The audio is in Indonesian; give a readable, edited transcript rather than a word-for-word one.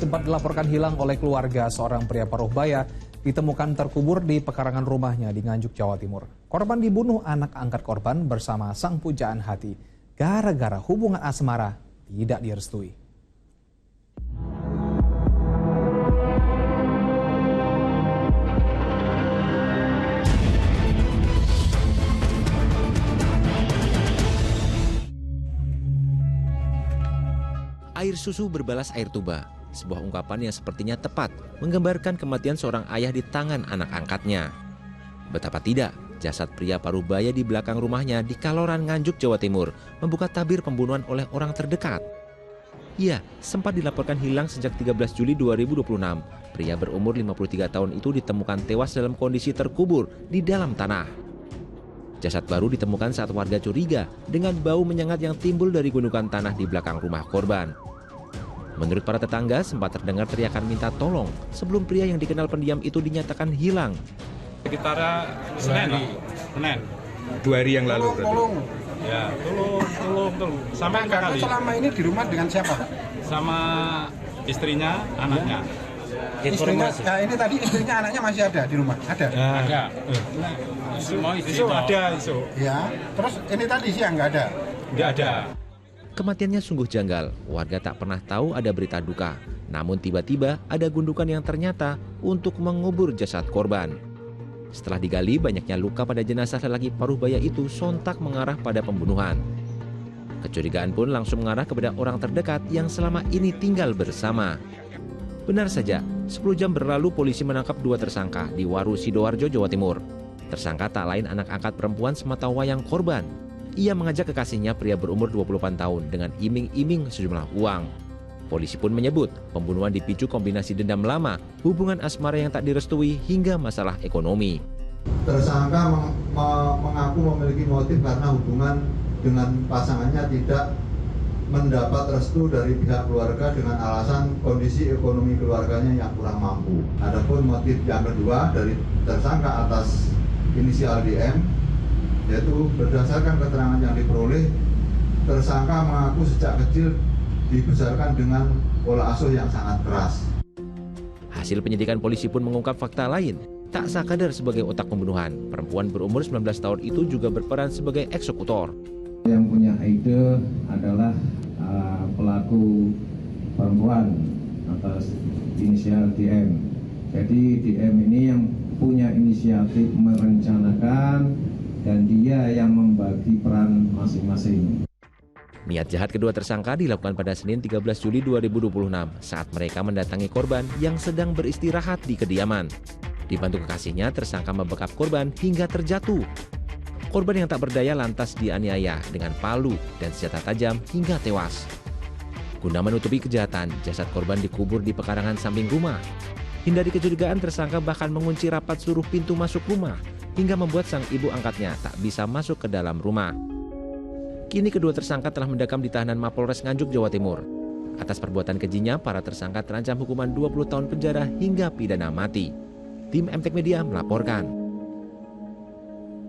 sempat dilaporkan hilang oleh keluarga seorang pria paruh baya ditemukan terkubur di pekarangan rumahnya di Nganjuk, Jawa Timur. Korban dibunuh anak angkat korban bersama sang pujaan hati gara-gara hubungan asmara tidak direstui. Air susu berbalas air tuba, sebuah ungkapan yang sepertinya tepat menggambarkan kematian seorang ayah di tangan anak angkatnya. Betapa tidak, jasad pria paruh baya di belakang rumahnya di Kaloran, Nganjuk, Jawa Timur membuka tabir pembunuhan oleh orang terdekat. Ia sempat dilaporkan hilang sejak 13 Juli 2026. Pria berumur 53 tahun itu ditemukan tewas dalam kondisi terkubur di dalam tanah. Jasad baru ditemukan saat warga curiga dengan bau menyengat yang timbul dari gundukan tanah di belakang rumah korban. Menurut para tetangga, sempat terdengar teriakan minta tolong sebelum pria yang dikenal pendiam itu dinyatakan hilang. Sekitar Senin. 2 hari yang lalu. Tolong. Ya, tolong. Sampai kali. Selama ini di rumah dengan siapa? Sama istrinya, anaknya. Istrinya, ini tadi istrinya, anaknya masih ada di rumah? Ada? Ada. Isu ada, isu. Ya, terus ini tadi siang nggak ada? Nggak ada. Kematiannya sungguh janggal, warga tak pernah tahu ada berita duka. Namun tiba-tiba ada gundukan yang ternyata untuk mengubur jasad korban. Setelah digali, banyaknya luka pada jenazah lelaki paruh baya itu sontak mengarah pada pembunuhan. Kecurigaan pun langsung mengarah kepada orang terdekat yang selama ini tinggal bersama. Benar saja, 10 jam berlalu polisi menangkap 2 tersangka di Waru, Sidoarjo, Jawa Timur. Tersangka tak lain anak angkat perempuan sematawayang korban. Ia mengajak kekasihnya pria berumur 28 tahun dengan iming-iming sejumlah uang. Polisi pun menyebut pembunuhan dipicu kombinasi dendam lama, hubungan asmara yang tak direstui hingga masalah ekonomi. Tersangka mengaku memiliki motif karena hubungan dengan pasangannya tidak mendapat restu dari pihak keluarga dengan alasan kondisi ekonomi keluarganya yang kurang mampu. Adapun motif yang kedua dari tersangka atas inisial DM, yaitu berdasarkan keterangan yang diperoleh, tersangka mengaku sejak kecil dibesarkan dengan pola asuh yang sangat keras. Hasil penyidikan polisi pun mengungkap fakta lain. Tak sakadar sebagai otak pembunuhan, perempuan berumur 19 tahun itu juga berperan sebagai eksekutor. Yang punya ide adalah pelaku perempuan atas inisial DM. Jadi DM ini yang punya inisiatif merencanakan dan dia yang membagi peran masing-masing. Niat jahat kedua tersangka dilakukan pada Senin 13 Juli 2026 saat mereka mendatangi korban yang sedang beristirahat di kediaman. Dibantu kekasihnya, tersangka membekap korban hingga terjatuh. Korban yang tak berdaya lantas dianiaya dengan palu dan senjata tajam hingga tewas. Guna menutupi kejahatan, jasad korban dikubur di pekarangan samping rumah. Hindari kecurigaan, tersangka bahkan mengunci rapat seluruh pintu masuk rumah hingga membuat sang ibu angkatnya tak bisa masuk ke dalam rumah. Kini kedua tersangka telah mendekam di tahanan Mapolres Nganjuk, Jawa Timur. Atas perbuatan kejinya, para tersangka terancam hukuman 20 tahun penjara hingga pidana mati. Tim MTek Media melaporkan.